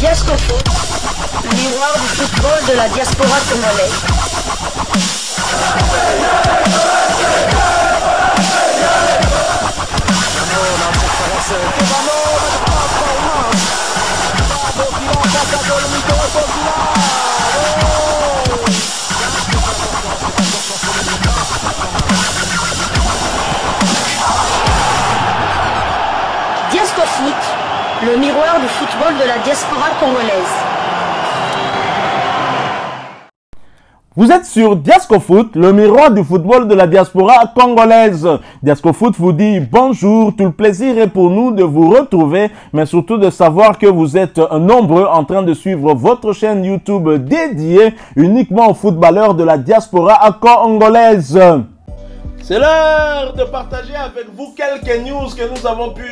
Diasco Foot, le miroir du football de la diaspora congolaise. Diasco Foot, le miroir du football de la diaspora congolaise. Vous êtes sur Diasco Foot, le miroir du football de la diaspora congolaise. Diasco Foot vous dit bonjour, tout le plaisir est pour nous de vous retrouver, mais surtout de savoir que vous êtes nombreux en train de suivre votre chaîne YouTube dédiée uniquement aux footballeurs de la diaspora congolaise. C'est l'heure de partager avec vous quelques news que nous avons pu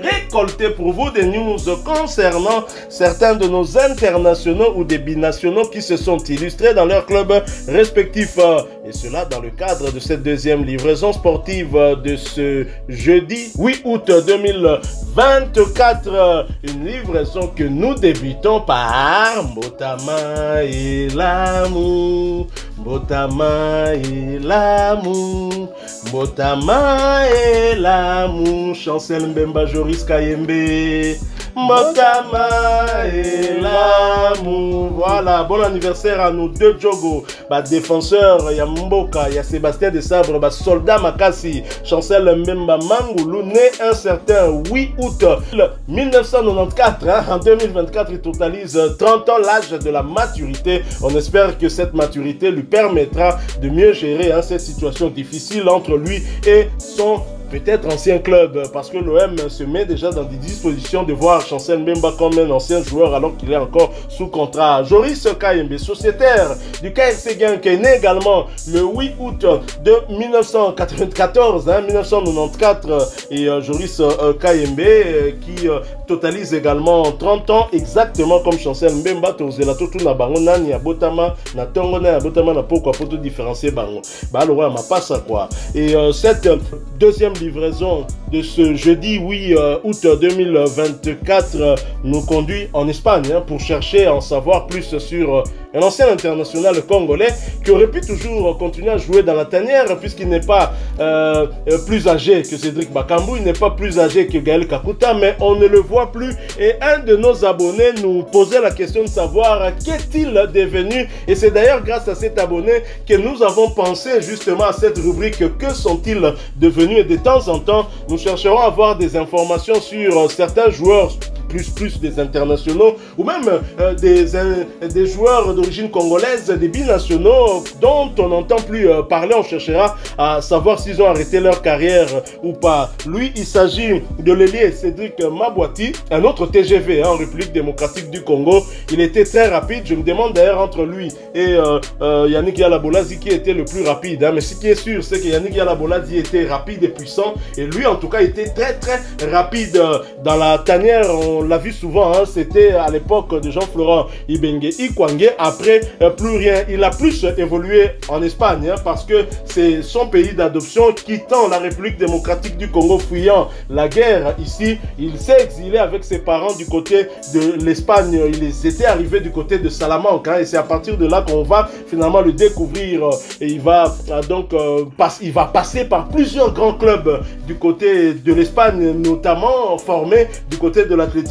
récolter pour vous, des news concernant certains de nos internationaux ou des binationaux qui se sont illustrés dans leurs clubs respectifs. Et cela dans le cadre de cette deuxième livraison sportive de ce jeudi 8 août 2024. Une livraison que nous débutons par Mbotama et l'amour. Mbotama et l'amour. Mbotama et l'amour. Chancel Mbemba Joris Kayembe. Mbotama et l'amour. Voilà, bon anniversaire à nous deux Djogo. Défenseur, il y a Mboka, il y a Sébastien Desabre, soldat Makassi. Chancel Mbemba Mangoulou, né un certain 8 août 1994. En 2024, il totalise 30 ans, l'âge de la maturité. On espère que cette maturité lui permettra de mieux gérer cette situation difficile entre lui et son peut-être ancien club, parce que l'OM se met déjà dans des dispositions de voir Chancel Mbemba comme un ancien joueur alors qu'il est encore sous contrat. Joris Kayembe, sociétaire du KRC Genk, est né également le 8 août de 1994, 1994, et Joris Kayembe qui totalise également 30 ans exactement comme Chancel Mbemba. Tozela Toto na bango nani ya botama na tongo na botama na pourquoi pour différencier bango. Bah le roi m'a pas ça quoi. Et cette deuxième livraison de ce jeudi 8 août 2024 nous conduit en Espagne pour chercher à en savoir plus sur un ancien international congolais qui aurait pu toujours continuer à jouer dans la tanière puisqu'il n'est pas plus âgé que Cédric Bakambu, il n'est pas plus âgé que Gaël Kakuta, mais on ne le voit plus. Et un de nos abonnés nous posait la question de savoir qu'est-il devenu, et c'est d'ailleurs grâce à cet abonné que nous avons pensé justement à cette rubrique que sont-ils devenus, et de temps en temps nous chercherons à avoir des informations sur certains joueurs plus des internationaux ou même des joueurs d'origine congolaise, des binationaux dont on n'entend plus parler. On cherchera à savoir s'ils ont arrêté leur carrière ou pas. Lui, il s'agit de l'ailier Cédric Mabwati, un autre TGV en République démocratique du Congo. Il était très rapide. Je me demande d'ailleurs entre lui et Yannick Yalabolazi qui était le plus rapide. Mais ce qui est sûr, c'est que Yannick Yalabolazi était rapide et puissant, et lui en tout cas était très rapide dans la tanière. On l'a vu souvent, c'était à l'époque de Jean-Florent Ibenge Ikwangé. Après, plus rien. Il a plus évolué en Espagne parce que c'est son pays d'adoption. Quittant la République démocratique du Congo, fuyant la guerre ici, il s'est exilé avec ses parents du côté de l'Espagne. Ils étaient arrivés du côté de Salamanque, et c'est à partir de là qu'on va finalement le découvrir. Et il va donc il va passer par plusieurs grands clubs du côté de l'Espagne, notamment formé du côté de l'Atlético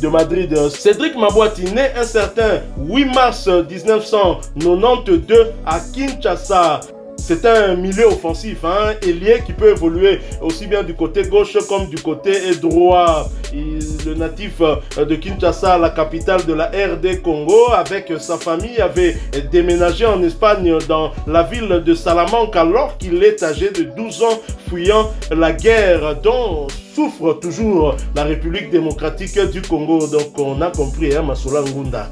de Madrid. Cédric Mabwati, né un certain 8 mars 1992 à Kinshasa. C'est un milieu offensif, ailier qui peut évoluer aussi bien du côté gauche comme du côté droit. Le natif de Kinshasa, la capitale de la RD Congo, avec sa famille, avait déménagé en Espagne dans la ville de Salamanque alors qu'il est âgé de 12 ans, fuyant la guerre dont souffre toujours la République démocratique du Congo. Donc on a compris, Masoula Ngunda.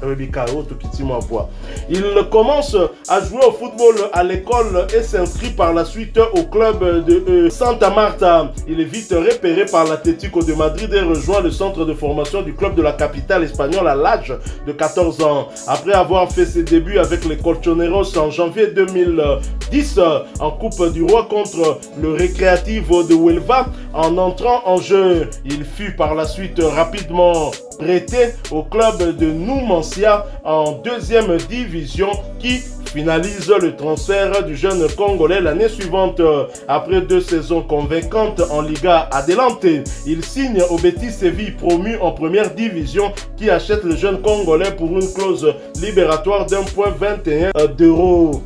Il commence a joué au football à l'école et s'inscrit par la suite au club de Santa Marta. Il est vite repéré par l'Atlético de Madrid et rejoint le centre de formation du club de la capitale espagnole à l'âge de 14 ans. Après avoir fait ses débuts avec les Colchoneros en janvier 2010 en Coupe du Roi contre le Recreativo de Huelva, en entrant en jeu, il fut par la suite rapidement prêté au club de Numancia en deuxième division qui finalise le transfert du jeune Congolais l'année suivante. Après 2 saisons convaincantes en Liga Adelante, il signe au Betis Séville promu en première division qui achète le jeune Congolais pour une clause libératoire d'1,21 €.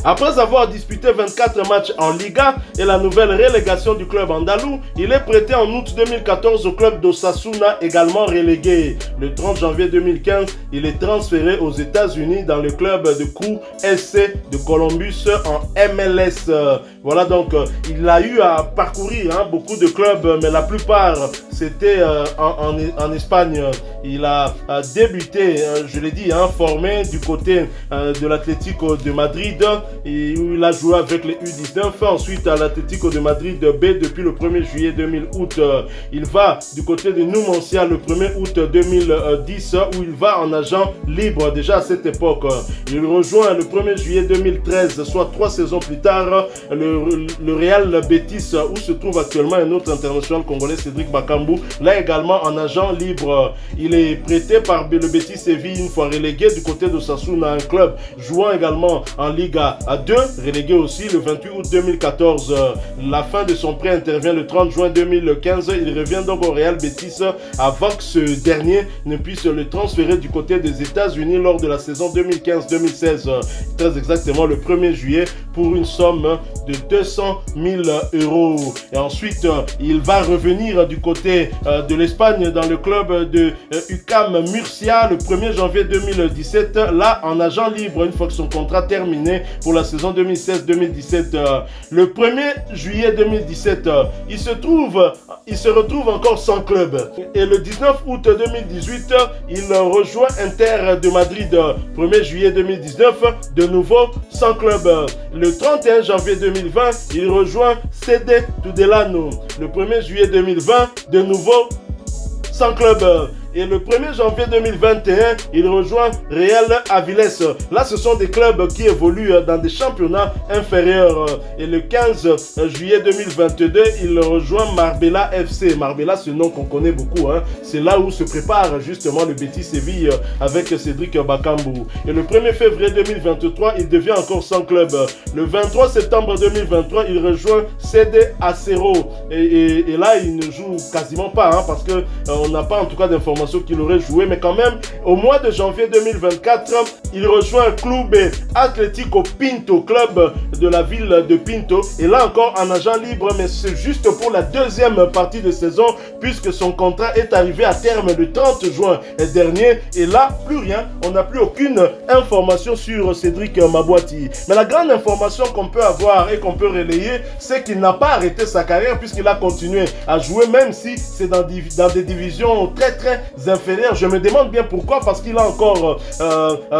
Après avoir disputé 24 matchs en Liga et la nouvelle relégation du club andalou, il est prêté en août 2014 au club d'Osasuna, également relégué. Le 30 janvier 2015, il est transféré aux États-Unis dans le club de Crew SC de Columbus en MLS. Voilà, donc il a eu à parcourir beaucoup de clubs, mais la plupart c'était en Espagne. Il a débuté, je l'ai dit, formé du côté de l'Atlético de Madrid, et où il a joué avec les U19, ensuite à l'Atlético de Madrid B depuis le 1er juillet 2000 août. Il va du côté de Numancia le 1er août 2010 où il va en agent libre déjà à cette époque. Il rejoint le 1er juillet 2013, soit 3 saisons plus tard, le Real Betis où se trouve actuellement un autre international congolais, Cédric Bakambu, là également en agent libre. Il est prêté par le Betis Séville une fois relégué du côté de Sassouna, un club jouant également en Liga à 2, relégué aussi le 28 août 2014. La fin de son prêt intervient le 30 juin 2015. Il revient donc au Real Betis avant que ce dernier ne puisse le transférer du côté des États-Unis lors de la saison 2015-2016, très exactement le 1er juillet, pour une somme de 200 000 €. Et ensuite, il va revenir du côté de l'Espagne dans le club de UCAM Murcia le 1er janvier 2017, là en agent libre une fois que son contrat terminé pour la saison 2016-2017. Le 1er juillet 2017, il se retrouve encore sans club. Et le 19 août 2018, il rejoint Inter de Madrid. 1er juillet 2019, de nouveau sans club. Le 31 janvier 2020, il rejoint CD Tudelano. Le 1er juillet 2020, de nouveau sans club. Et le 1er janvier 2021, il rejoint Real Aviles. Là, ce sont des clubs qui évoluent dans des championnats inférieurs. Et le 15 juillet 2022, il rejoint Marbella FC. Marbella, c'est un nom qu'on connaît beaucoup. C'est là où se prépare justement le Betis Séville avec Cédric Bakambu. Et le 1er février 2023, il devient encore sans club. Le 23 septembre 2023, il rejoint CD Acero. Et là, il ne joue quasiment pas parce qu'on n'a pas en tout cas d'informations qu'il aurait joué, mais quand même au mois de janvier 2024 il rejoint Club Atlético Pinto, club de la ville de Pinto, et là encore en agent libre, mais c'est juste pour la deuxième partie de saison puisque son contrat est arrivé à terme le 30 juin dernier, et là plus rien, on n'a plus aucune information sur Cédric Mabouati. Mais la grande information qu'on peut avoir et qu'on peut relayer, c'est qu'il n'a pas arrêté sa carrière puisqu'il a continué à jouer, même si c'est dans des divisions très inférieures. Je me demande bien pourquoi, parce qu'il a encore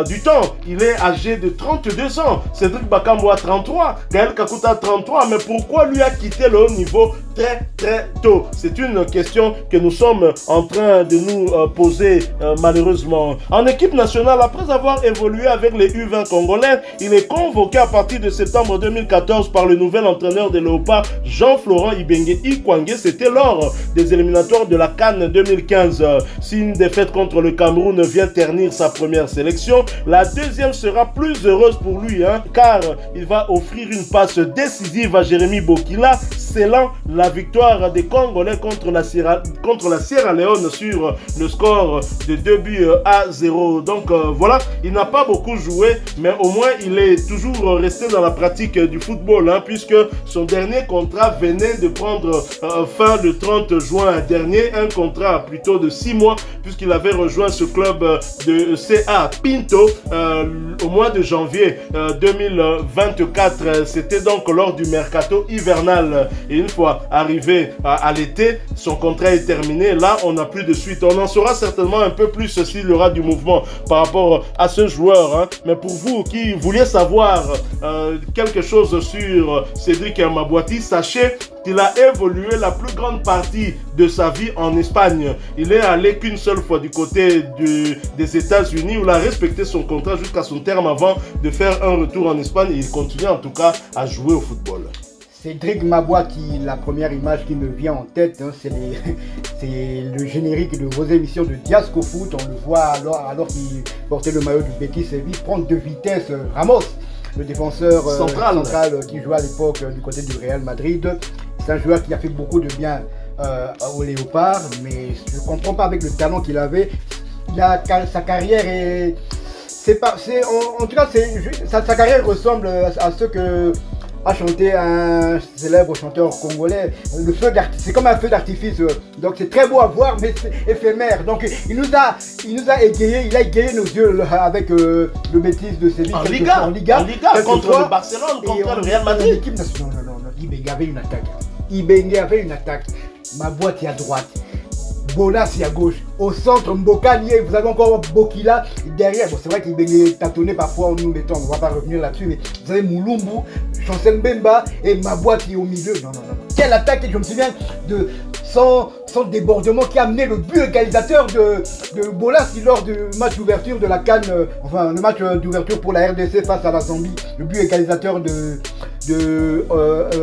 du temps. Il est âgé de 32 ans. Cédric Bakambu a 33, Gaël Kakuta a 33, mais pourquoi lui a quitté le haut niveau très tôt? C'est une question que nous sommes en train de nous poser malheureusement. En équipe nationale, après avoir évolué avec les U20 congolais, il est convoqué à partir de septembre 2014 par le nouvel entraîneur des Léopards, Jean-Florent Ibenge Ikwangé. C'était lors des éliminatoires de la CAN 2015. Si une défaite contre le Cameroun vient ternir sa première sélection, la deuxième sera plus heureuse pour lui, car il va offrir une passe décisive à Jérémy Bokila, scellant la victoire des Congolais contre la Sierra Leone sur le score de 2-0. Donc voilà, il n'a pas beaucoup joué, mais au moins il est toujours resté dans la pratique du football, puisque son dernier contrat venait de prendre fin le 30 juin dernier, un contrat plutôt de 6 mois, puisqu'il avait rejoint ce club de CA Pinto au mois de janvier 2024. C'était donc lors du mercato hivernal. Et une fois arrivé à l'été, son contrat est terminé. Là, on n'a plus de suite. On en saura certainement un peu plus s'il y aura du mouvement par rapport à ce joueur. Hein. Mais pour vous qui vouliez savoir quelque chose sur Cédric Mabouati, sachez qu'il a évolué la plus grande partie de sa vie en Espagne. Il est allé qu'une seule fois du côté des États-Unis où il a respecté son contrat jusqu'à son terme avant de faire un retour en Espagne. Et il continue en tout cas à jouer au football. Cédric Mabouati, la première image qui me vient en tête, hein, c'est le générique de vos émissions de Diasco Foot. On le voit alors qu'il portait le maillot du Betis Séville prendre de vitesse Ramos, le défenseur central qui jouait à l'époque du côté du Real Madrid. C'est un joueur qui a fait beaucoup de bien au Léopard, mais je ne comprends pas avec le talent qu'il avait. Sa carrière est... en tout cas, sa carrière ressemble à ce que a chanté un célèbre chanteur congolais. C'est comme un feu d'artifice, donc c'est très beau à voir, mais c'est éphémère. Donc il nous a égayé nos yeux avec le Betis de Séville en Liga contre le Barcelone, contre le Real Madrid. L'équipe nationale, non, Ibengue avait une attaque. Ibengue avait une attaque. Mabouati à droite. Bolassi à gauche, au centre Mbokani, vous avez encore Bokila derrière. Bon, c'est vrai qu'il est tâtonné parfois en nous mettant, on ne va pas revenir là-dessus, mais vous avez Moulumbu, Chancel Mbemba et Mabouati au milieu. Non. Quelle attaque! Et je me souviens de son débordement qui a amené le but égalisateur de Bolassi lors du match d'ouverture de la CAN, enfin le match d'ouverture pour la RDC face à la Zambie, le but égalisateur de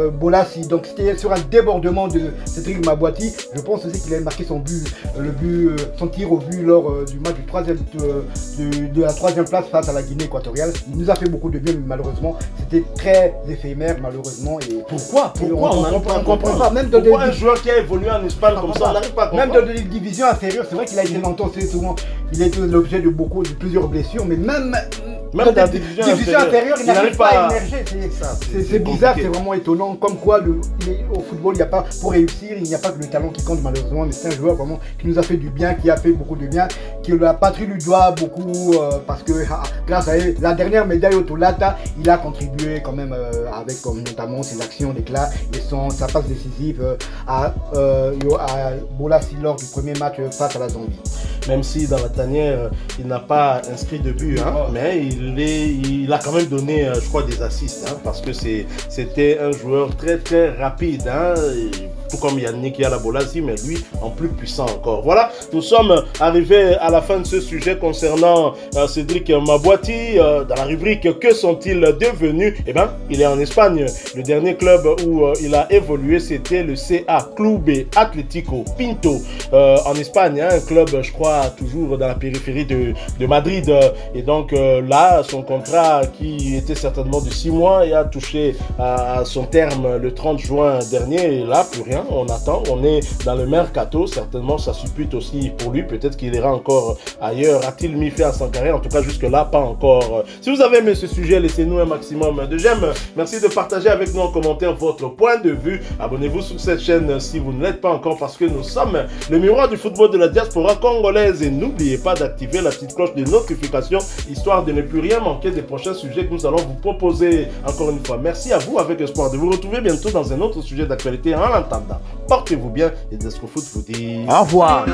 Bolassi. Donc c'était sur un débordement de Cédric Mabouati. Je pense aussi qu'il avait marqué son tir au but lors du match de la troisième place face à la Guinée équatoriale. Il nous a fait beaucoup de bien, mais malheureusement c'était très éphémère malheureusement. Et pourquoi on ne comprend pas. Même pourquoi un joueur qui a évolué en Espagne comme ça, on n'arrive pas à comprendre. Même dans des divisions inférieures, c'est vrai qu'il a été longtemps, c'est souvent, il a été l'objet de plusieurs blessures, mais même dans des divisions inférieures, il n'arrive pas à émerger. C'est bizarre, c'est vraiment étonnant. Comme quoi, au football, il n'y a pas, pour réussir, il n'y a pas que le talent qui compte malheureusement, mais c'est un joueur vraiment qui nous a fait du bien, qui a fait beaucoup de bien, qui la patrie lui doit beaucoup, parce que grâce à la dernière médaille au Tolata, il a contribué quand même avec notamment ses actions d'éclat et sa passe décisive à Bolassi lors du premier match face à la Zambie. Même si dans la tanière, il n'a pas inscrit de but, hein, mais il a quand même donné, je crois, des assists, hein, parce que c'était un joueur très très rapide, hein, tout comme Yannick Bolassi, mais lui en plus puissant encore. Voilà, nous sommes arrivés à la fin de ce sujet concernant Cédric Mabouati. Dans la rubrique Que sont-ils devenus? Eh bien, il est en Espagne. Le dernier club où il a évolué, c'était le CA Clube Atlético Pinto en Espagne, hein, un club, je crois, toujours dans la périphérie de Madrid. Et donc là, son contrat qui était certainement de 6 mois et a touché à son terme le 30 juin dernier. Et là, plus rien, on attend, on est dans le mercato. Certainement, ça suppute aussi pour lui. Peut-être qu'il ira encore ailleurs. A-t-il mis fin à son carrière? En tout cas, jusque-là, pas encore. Si vous avez aimé ce sujet, laissez-nous un maximum de j'aime. Merci de partager avec nous en commentaire votre point de vue. Abonnez-vous sur cette chaîne si vous ne l'êtes pas encore, parce que nous sommes le miroir du football de la diaspora congolaise. Et n'oubliez pas d'activer la petite cloche de notification, histoire de ne plus rien manquer des prochains sujets que nous allons vous proposer. Encore une fois, merci à vous, avec espoir de vous retrouver bientôt dans un autre sujet d'actualité. En attendant, portez-vous bien et Diasco Foot vous dit au revoir.